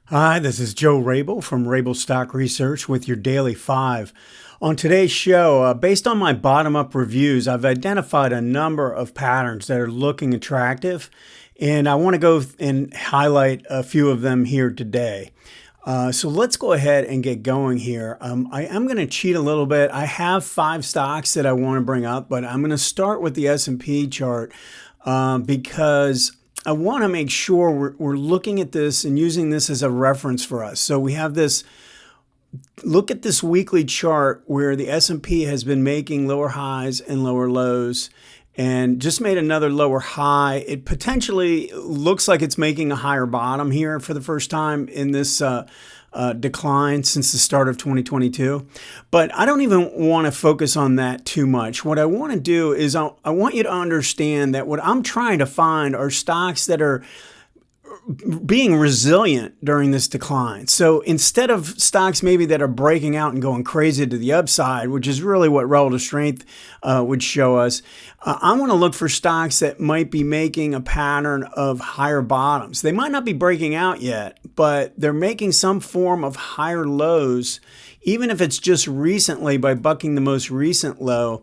Hi, this is Joe Rabil from Rabil Stock Research with your Daily 5. On today's show, based on my bottom-up reviews, I've identified a number of patterns that are looking attractive, and I want to go and highlight a few of them here today. So let's go ahead and get going here. I am going to cheat a little bit. I have 5 stocks that I want to bring up, but I'm going to start with the S&P chart because I want to make sure we're looking at this and using this as a reference for us. So we have this, look at this weekly chart where the S&P has been making lower highs and lower lows and just made another lower high. It potentially looks like it's making a higher bottom here for the first time in this decline since the start of 2022. But I don't even want to focus on that too much. What I want to do is I want you to understand that what I'm trying to find are stocks that are being resilient during this decline. So instead of stocks maybe that are breaking out and going crazy to the upside, which is really what relative strength would show us, I want to look for stocks that might be making a pattern of higher bottoms. They might not be breaking out yet, but they're making some form of higher lows, even if it's just recently by bucking the most recent low,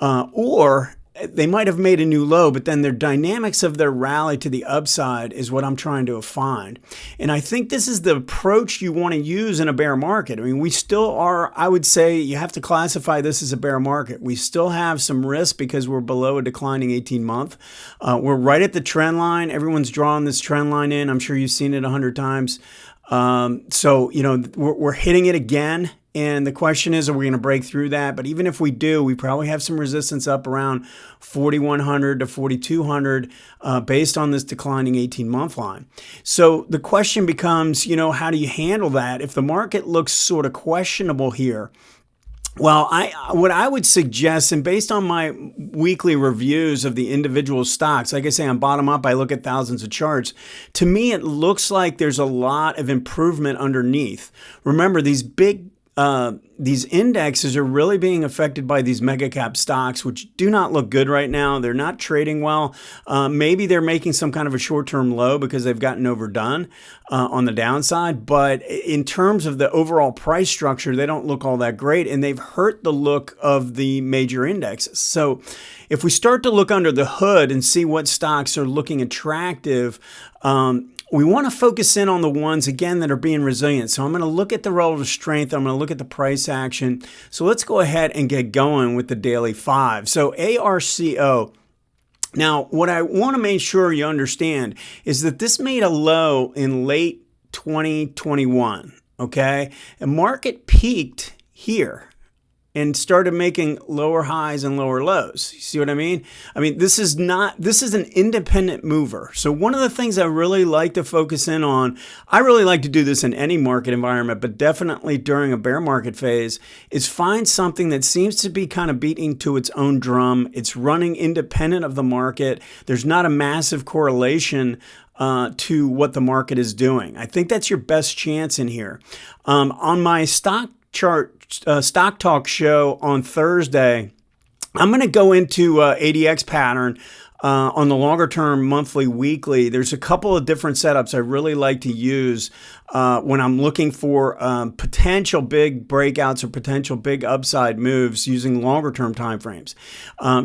or they might have made a new low, but then their dynamics of their rally to the upside is what I'm trying to find. And I think this is the approach you want to use in a bear market. I mean, we still are, I would say you have to classify this as a bear market. We still have some risk because we're below a declining 18-month. We're right at the trend line. Everyone's drawn this trend line in. I'm sure you've seen it 100 times. So, you know, we're hitting it again. And the question is, are we going to break through that? But even if we do, we probably have some resistance up around 4,100 to 4,200 based on this declining 18-month line. So the question becomes, you know, how do you handle that if the market looks sort of questionable here? Well, what I would suggest, and based on my weekly reviews of the individual stocks, like I say, on bottom up, I look at thousands of charts. To me, it looks like there's a lot of improvement underneath. Remember, these indexes are really being affected by these mega cap stocks, which do not look good right now. They're not trading well. Maybe they're making some kind of a short-term low because they've gotten overdone on the downside. But in terms of the overall price structure, they don't look all that great, and they've hurt the look of the major indexes. So if we start to look under the hood and see what stocks are looking attractive, we want to focus in on the ones, again, that are being resilient. So I'm going to look at the relative strength. I'm going to look at the price action. So let's go ahead and get going with the daily 5. So ARCO. Now, what I want to make sure you understand is that this made a low in late 2021, okay? The market peaked here and started making lower highs and lower lows. You see what I mean? I mean, this is an independent mover. So one of the things I really like to focus in on, I really like to do this in any market environment, but definitely during a bear market phase, is find something that seems to be kind of beating to its own drum. It's running independent of the market. There's not a massive correlation to what the market is doing. I think that's your best chance in here. On my stock talk show on Thursday, I'm going to go into ADX pattern on the longer term, monthly, weekly. There's a couple of different setups I really like to use when I'm looking for potential big breakouts or potential big upside moves using longer term timeframes.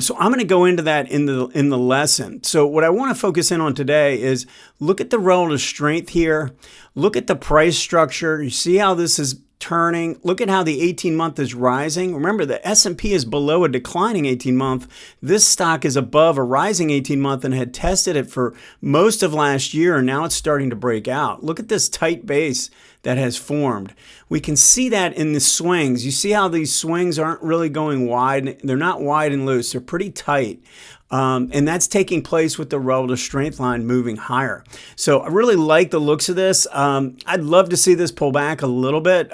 So I'm going to go into that in the lesson. So what I want to focus in on today is look at the relative strength here. Look at the price structure. You see how this is turning. Look at how the 18-month is rising. Remember, the S&P is below a declining 18-month. This stock is above a rising 18-month and had tested it for most of last year, and now it's starting to break out. Look at this tight base that has formed. We can see that in the swings. You see how these swings aren't really going wide. They're not wide and loose. They're pretty tight. And that's taking place with the relative strength line moving higher. So I really like the looks of this. I'd love to see this pull back a little bit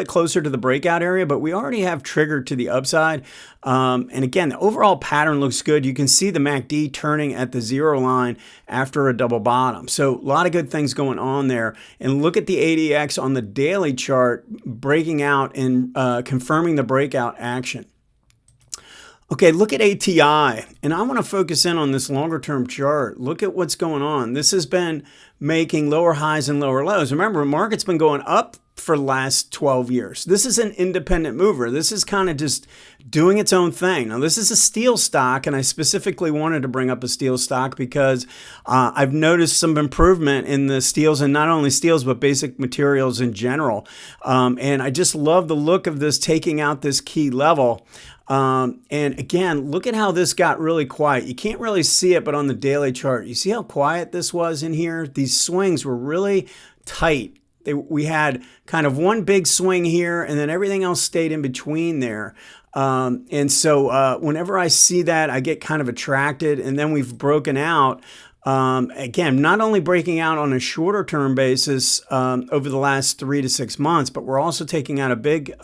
closer to the breakout area, but we already have triggered to the upside. And again, the overall pattern looks good. You can see the MACD turning at the 0 line after a double bottom. So a lot of good things going on there. And look at the ADX on the daily chart breaking out and confirming the breakout action. Okay, look at ATI, and I want to focus in on this longer term chart. Look at what's going on. This has been making lower highs and lower lows. Remember, the market's been going up for the last 12 years. This is an independent mover. This is kind of just doing its own thing. Now, this is a steel stock, and I specifically wanted to bring up a steel stock because I've noticed some improvement in the steels, and not only steels, but basic materials in general. And I just love the look of this taking out this key level. And again, look at how this got really quiet. You can't really see it, but on the daily chart, you see how quiet this was in here? These swings were really tight. We had kind of one big swing here, and then everything else stayed in between there. And so whenever I see that, I get kind of attracted, and then we've broken out. Again, not only breaking out on a shorter term basis over the last 3 to 6 months, but we're also taking out a big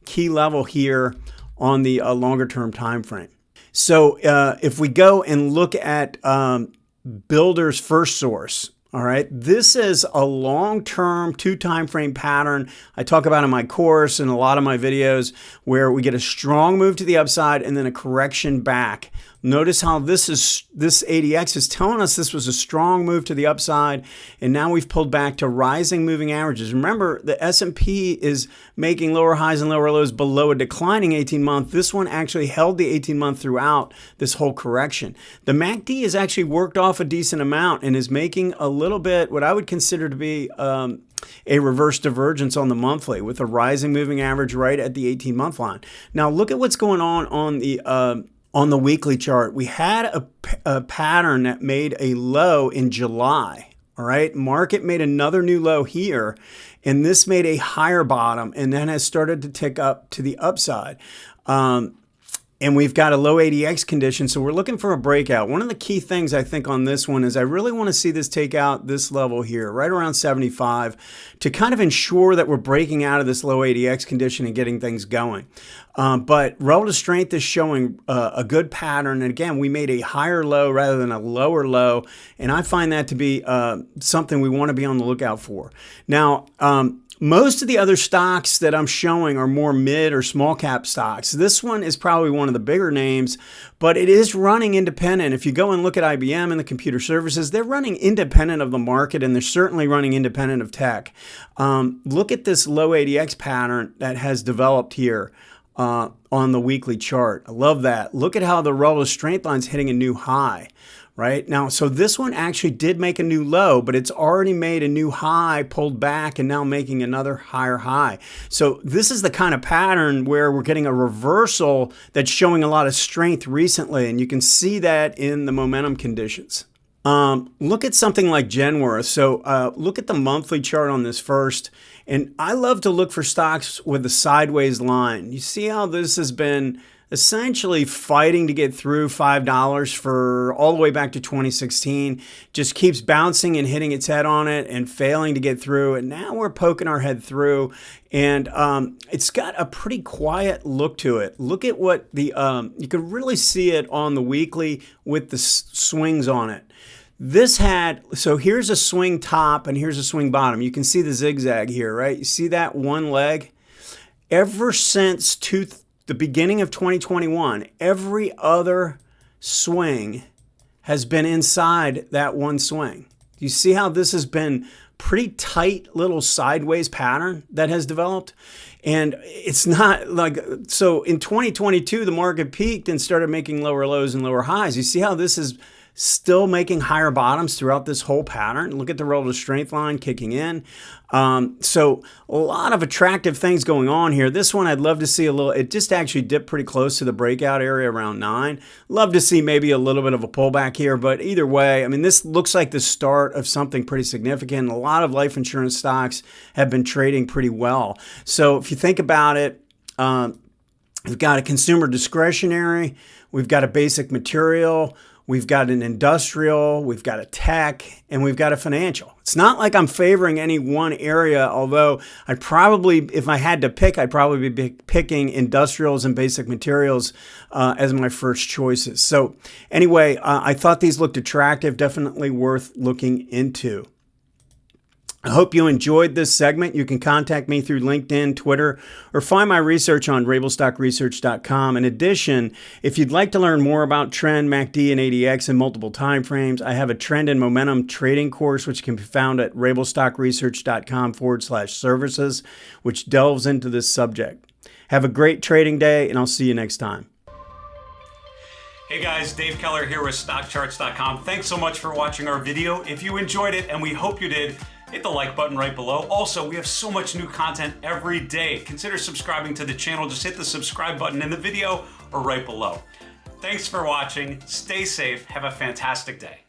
key level here on the longer term time frame. So if we go and look at Builder's FirstSource, all right, this is a long-term 2 time frame pattern I talk about in my course and a lot of my videos where we get a strong move to the upside and then a correction back. Notice how this ADX is telling us this was a strong move to the upside, and now we've pulled back to rising moving averages. Remember, the S&P is making lower highs and lower lows below a declining 18-month. This one actually held the 18-month throughout this whole correction. The MACD has actually worked off a decent amount and is making a little bit what I would consider to be a reverse divergence on the monthly with a rising moving average right at the 18-month line. Now look at what's going on the weekly chart. We had a pattern that made a low in July. All right, market made another new low here, and this made a higher bottom and then has started to tick up to the upside. And we've got a low ADX condition, so we're looking for a breakout. One of the key things I think on this one is I really want to see this take out this level here, right around 75, to kind of ensure that we're breaking out of this low ADX condition and getting things going. But relative strength is showing a good pattern. And again, we made a higher low rather than a lower low, and I find that to be something we want to be on the lookout for. Now, most of the other stocks that I'm showing are more mid or small cap stocks. This one is probably one of the bigger names, but it is running independent. If you go and look at IBM and the computer services, they're running independent of the market, and they're certainly running independent of tech. Look at this low ADX pattern that has developed here on the weekly chart. I love that. Look at how the relative strength line's hitting a new high. Right now, so this one actually did make a new low, but it's already made a new high, pulled back, and now making another higher high. So this is the kind of pattern where we're getting a reversal that's showing a lot of strength recently, and you can see that in the momentum conditions. Look at something like Genworth. So look at the monthly chart on this first, and I love to look for stocks with a sideways line. You see how this has been essentially fighting to get through $5 for all the way back to 2016, just keeps bouncing and hitting its head on it and failing to get through. And now we're poking our head through, and it's got a pretty quiet look to it. Look at what you can really see it on the weekly with the swings on it. So here's a swing top and here's a swing bottom. You can see the zigzag here, right? You see that one leg? Ever since the beginning of 2021, every other swing has been inside that one swing. You see how this has been pretty tight little sideways pattern that has developed? And it's not like, so in 2022, the market peaked and started making lower lows and lower highs. You see how this is still making higher bottoms throughout this whole pattern. Look at the relative strength line kicking in. So a lot of attractive things going on here. This one I'd love to see it just actually dipped pretty close to the breakout area around 9. Love to see maybe a little bit of a pullback here, but either way, I mean, this looks like the start of something pretty significant. A lot of life insurance stocks have been trading pretty well. So if you think about it, we've got a consumer discretionary, we've got a basic material, we've got an industrial, we've got a tech, and we've got a financial. It's not like I'm favoring any one area, although I'd probably, if I had to pick, I'd probably be picking industrials and basic materials as my first choices. So anyway, I thought these looked attractive, definitely worth looking into. I hope you enjoyed this segment. You can contact me through LinkedIn, Twitter, or find my research on rabilstockresearch.com. In addition, if you'd like to learn more about trend, MACD, and ADX in multiple timeframes, I have a trend and momentum trading course, which can be found at rabilstockresearch.com/services, which delves into this subject. Have a great trading day, and I'll see you next time. Hey guys, Dave Keller here with StockCharts.com. Thanks so much for watching our video. If you enjoyed it, and we hope you did, hit the like button right below. Also, we have so much new content every day. Consider subscribing to the channel. Just hit the subscribe button in the video or right below. Thanks for watching. Stay safe. Have a fantastic day.